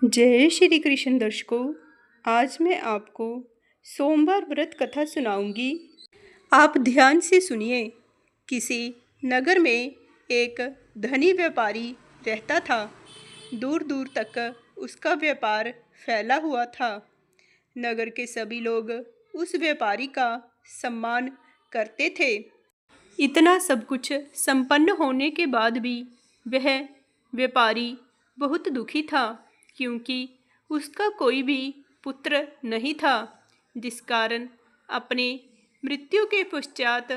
जय श्री कृष्ण दर्शकों। आज मैं आपको सोमवार व्रत कथा सुनाऊंगी। आप ध्यान से सुनिए। किसी नगर में एक धनी व्यापारी रहता था। दूर दूर तक उसका व्यापार फैला हुआ था। नगर के सभी लोग उस व्यापारी का सम्मान करते थे। इतना सब कुछ संपन्न होने के बाद भी वह व्यापारी बहुत दुखी था, क्योंकि उसका कोई भी पुत्र नहीं था, जिस कारण अपने मृत्यु के पश्चात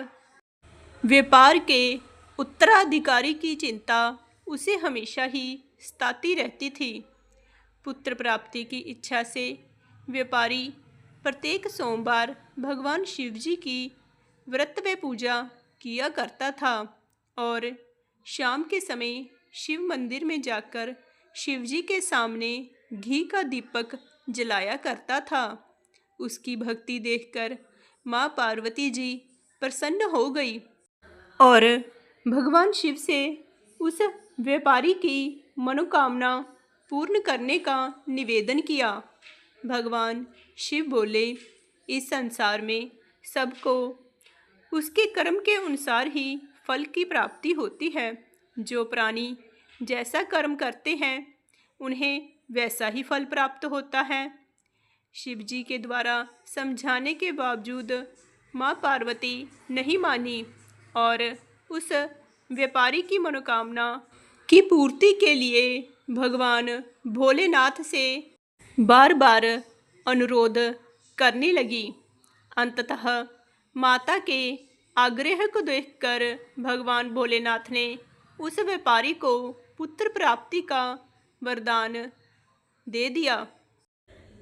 व्यापार के उत्तराधिकारी की चिंता उसे हमेशा ही सताती रहती थी। पुत्र प्राप्ति की इच्छा से व्यापारी प्रत्येक सोमवार भगवान शिव जी की व्रत व पूजा किया करता था और शाम के समय शिव मंदिर में जाकर शिव जी के सामने घी का दीपक जलाया करता था। उसकी भक्ति देखकर माँ पार्वती जी प्रसन्न हो गई और भगवान शिव से उस व्यापारी की मनोकामना पूर्ण करने का निवेदन किया। भगवान शिव बोले, इस संसार में सबको उसके कर्म के अनुसार ही फल की प्राप्ति होती है। जो प्राणी जैसा कर्म करते हैं उन्हें वैसा ही फल प्राप्त होता है। शिव जी के द्वारा समझाने के बावजूद माँ पार्वती नहीं मानी और उस व्यापारी की मनोकामना की पूर्ति के लिए भगवान भोलेनाथ से बार बार अनुरोध करने लगी। अंततः माता के आग्रह को देखकर भगवान भोलेनाथ ने उस व्यापारी को पुत्र प्राप्ति का वरदान दे दिया।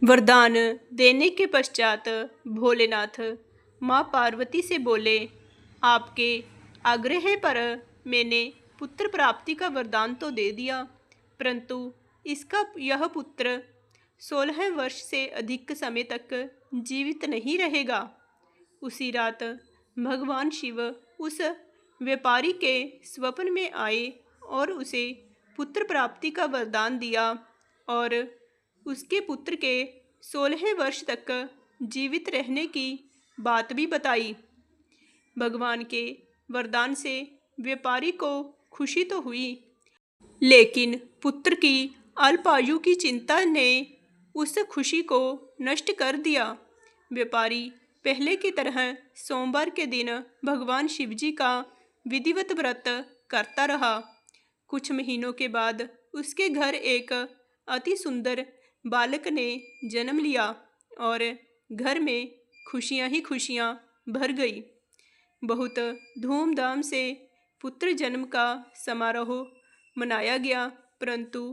वरदान देने के पश्चात भोलेनाथ माँ पार्वती से बोले, आपके आग्रह पर मैंने पुत्र प्राप्ति का वरदान तो दे दिया, परंतु इसका यह पुत्र 16 वर्ष से अधिक समय तक जीवित नहीं रहेगा। उसी रात भगवान शिव उस व्यापारी के स्वप्न में आए और उसे पुत्र प्राप्ति का वरदान दिया और उसके पुत्र के 16 वर्ष तक जीवित रहने की बात भी बताई। भगवान के वरदान से व्यापारी को खुशी तो हुई, लेकिन पुत्र की अल्पायु की चिंता ने उस खुशी को नष्ट कर दिया। व्यापारी पहले की तरह सोमवार के दिन भगवान शिव जी का विधिवत व्रत करता रहा। कुछ महीनों के बाद उसके घर एक अति सुंदर बालक ने जन्म लिया और घर में खुशियां ही खुशियां भर गई। बहुत धूमधाम से पुत्र जन्म का समारोह मनाया गया, परंतु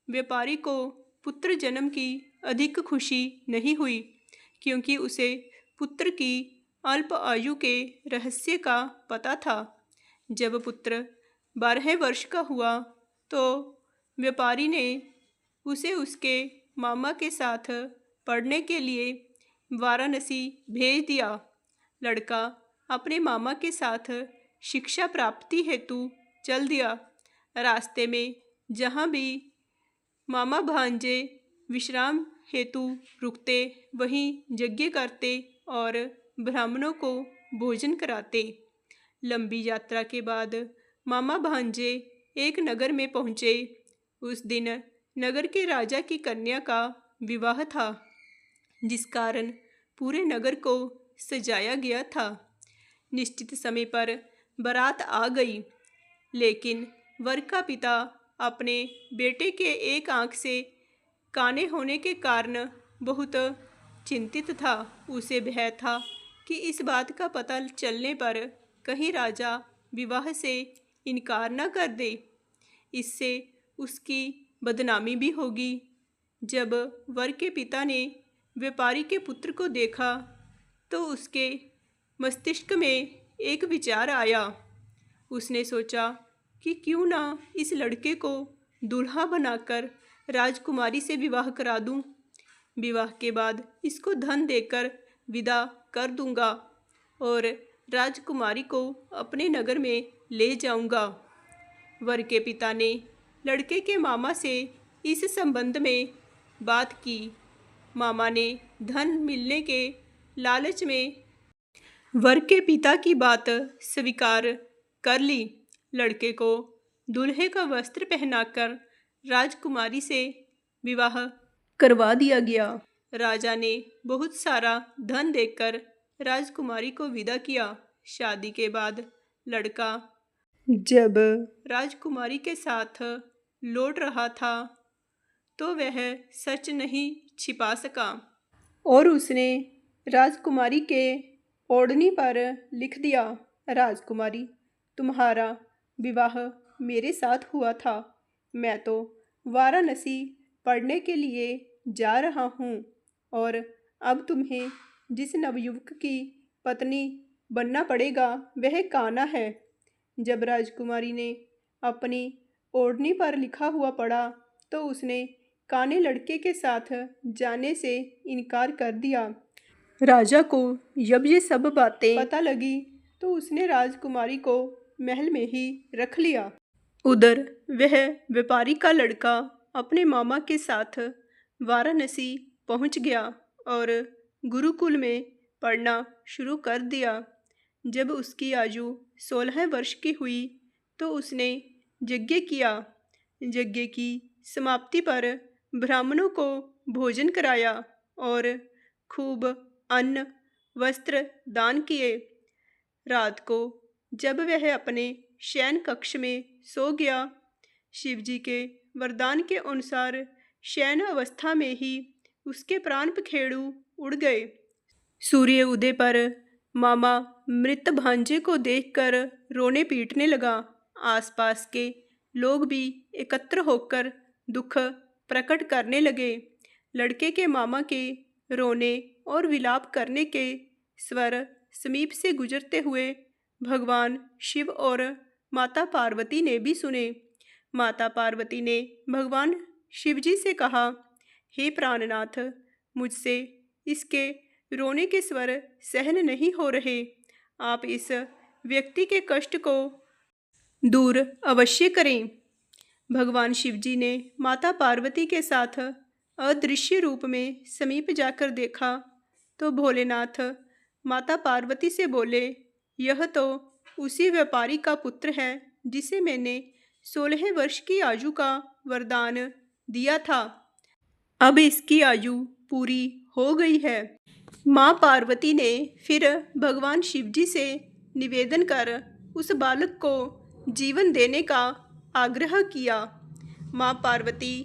व्यापारी को पुत्र जन्म की अधिक खुशी नहीं हुई, क्योंकि उसे पुत्र की अल्प आयु के रहस्य का पता था। जब पुत्र 12 वर्ष का हुआ तो व्यापारी ने उसे उसके मामा के साथ पढ़ने के लिए वाराणसी भेज दिया। लड़का अपने मामा के साथ शिक्षा प्राप्ति हेतु चल दिया। रास्ते में जहाँ भी मामा भांजे विश्राम हेतु रुकते, वहीं यज्ञ करते और ब्राह्मणों को भोजन कराते। लंबी यात्रा के बाद मामा भांजे एक नगर में पहुँचे। उस दिन नगर के राजा की कन्या का विवाह था, जिस कारण पूरे नगर को सजाया गया था। निश्चित समय पर बारात आ गई, लेकिन वर का पिता अपने बेटे के एक आंख से काने होने के कारण बहुत चिंतित था। उसे भय था कि इस बात का पता चलने पर कहीं राजा विवाह से इनकार न कर दे, इससे उसकी बदनामी भी होगी। जब वर के पिता ने व्यापारी के पुत्र को देखा तो उसके मस्तिष्क में एक विचार आया। उसने सोचा कि क्यों ना इस लड़के को दूल्हा बनाकर राजकुमारी से विवाह करा दूं। विवाह के बाद इसको धन देकर विदा कर दूंगा और राजकुमारी को अपने नगर में ले जाऊंगा। वर के पिता ने लड़के के मामा से इस संबंध में बात की। मामा ने धन मिलने के लालच में वर के पिता की बात स्वीकार कर ली। लड़के को दूल्हे का वस्त्र पहनाकर राजकुमारी से विवाह करवा दिया गया। राजा ने बहुत सारा धन देकर राजकुमारी को विदा किया। शादी के बाद लड़का जब राजकुमारी के साथ लौट रहा था तो वह सच नहीं छिपा सका और उसने राजकुमारी के ओढ़नी पर लिख दिया, राजकुमारी, तुम्हारा विवाह मेरे साथ हुआ था। मैं तो वाराणसी पढ़ने के लिए जा रहा हूँ और अब तुम्हें जिस नवयुवक की पत्नी बनना पड़ेगा वह कान्हा है। जब राजकुमारी ने अपनी ओढ़नी पर लिखा हुआ पढ़ा तो उसने काने लड़के के साथ जाने से इनकार कर दिया। राजा को जब ये सब बातें पता लगी तो उसने राजकुमारी को महल में ही रख लिया। उधर वह व्यापारी का लड़का अपने मामा के साथ वाराणसी पहुंच गया और गुरुकुल में पढ़ना शुरू कर दिया। जब उसकी आयु 16 वर्ष की हुई तो उसने यज्ञ किया। यज्ञ की समाप्ति पर ब्राह्मणों को भोजन कराया और खूब अन्न वस्त्र दान किए। रात को जब वह अपने शयन कक्ष में सो गया, शिवजी के वरदान के अनुसार शयन अवस्था में ही उसके प्राण पखेरु उड़ गए। सूर्य उदय पर मामा मृत भांजे को देखकर रोने पीटने लगा। आसपास के लोग भी एकत्र होकर दुख प्रकट करने लगे। लड़के के मामा के रोने और विलाप करने के स्वर समीप से गुजरते हुए भगवान शिव और माता पार्वती ने भी सुने। माता पार्वती ने भगवान शिवजी से कहा, हे प्राणनाथ, मुझसे इसके रोने के स्वर सहन नहीं हो रहे। आप इस व्यक्ति के कष्ट को दूर अवश्य करें। भगवान शिवजी ने माता पार्वती के साथ अदृश्य रूप में समीप जाकर देखा तो भोलेनाथ माता पार्वती से बोले, यह तो उसी व्यापारी का पुत्र है जिसे मैंने 16 वर्ष की आयु का वरदान दिया था। अब इसकी आयु पूरी हो गई है। माँ पार्वती ने फिर भगवान शिवजी से निवेदन कर उस बालक को जीवन देने का आग्रह किया। माँ पार्वती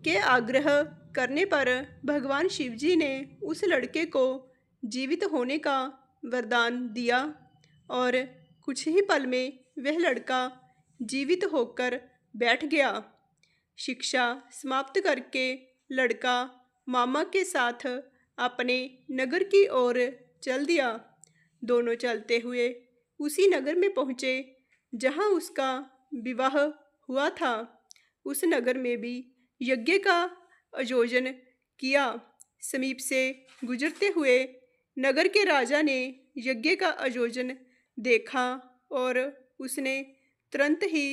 के आग्रह करने पर भगवान शिवजी ने उस लड़के को जीवित होने का वरदान दिया और कुछ ही पल में वह लड़का जीवित होकर बैठ गया। शिक्षा समाप्त करके लड़का मामा के साथ अपने नगर की ओर चल दिया। दोनों चलते हुए उसी नगर में पहुँचे जहाँ उसका विवाह हुआ था। उस नगर में भी यज्ञ का आयोजन किया। समीप से गुजरते हुए नगर के राजा ने यज्ञ का आयोजन देखा और उसने तुरंत ही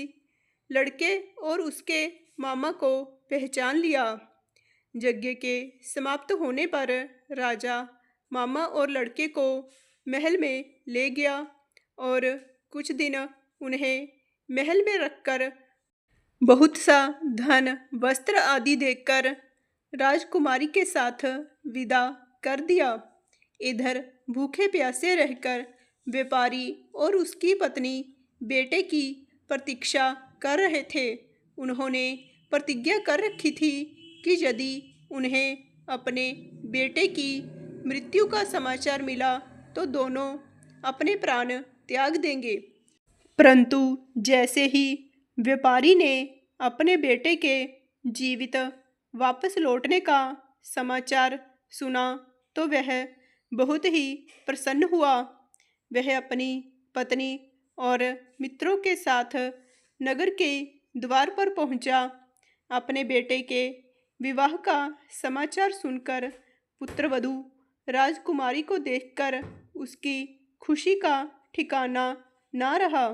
लड़के और उसके मामा को पहचान लिया। यज्ञ के समाप्त होने पर राजा मामा और लड़के को महल में ले गया और कुछ दिन उन्हें महल में रखकर बहुत सा धन वस्त्र आदि देकर राजकुमारी के साथ विदा कर दिया। इधर भूखे प्यासे रहकर व्यापारी और उसकी पत्नी बेटे की प्रतीक्षा कर रहे थे। उन्होंने प्रतिज्ञा कर रखी थी कि यदि उन्हें अपने बेटे की मृत्यु का समाचार मिला तो दोनों अपने प्राण त्याग देंगे। परंतु जैसे ही व्यापारी ने अपने बेटे के जीवित वापस लौटने का समाचार सुना तो वह बहुत ही प्रसन्न हुआ। वह अपनी पत्नी और मित्रों के साथ नगर के द्वार पर पहुंचा। अपने बेटे के विवाह का समाचार सुनकर पुत्रवधू राजकुमारी को देखकर उसकी खुशी का ठिकाना ना रहा।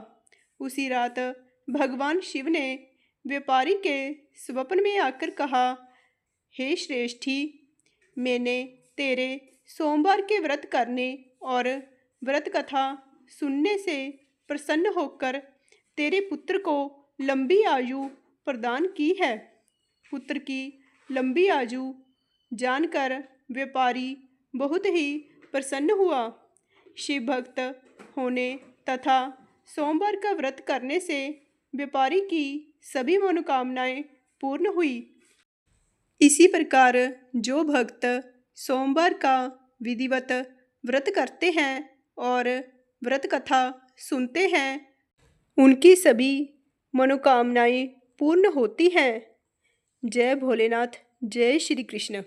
उसी रात भगवान शिव ने व्यापारी के स्वप्न में आकर कहा, हे श्रेष्ठी, मैंने तेरे सोमवार के व्रत करने और व्रत कथा सुनने से प्रसन्न होकर तेरे पुत्र को लंबी आयु प्रदान की है। पुत्र की लंबी आयु जानकर व्यापारी बहुत ही प्रसन्न हुआ। शिव भक्त होने तथा सोमवार का व्रत करने से व्यापारी की सभी मनोकामनाएं पूर्ण हुई। इसी प्रकार जो भक्त सोमवार का विधिवत व्रत करते हैं और व्रत कथा सुनते हैं, उनकी सभी मनोकामनाएं पूर्ण होती हैं। जय भोलेनाथ, जय श्री कृष्ण।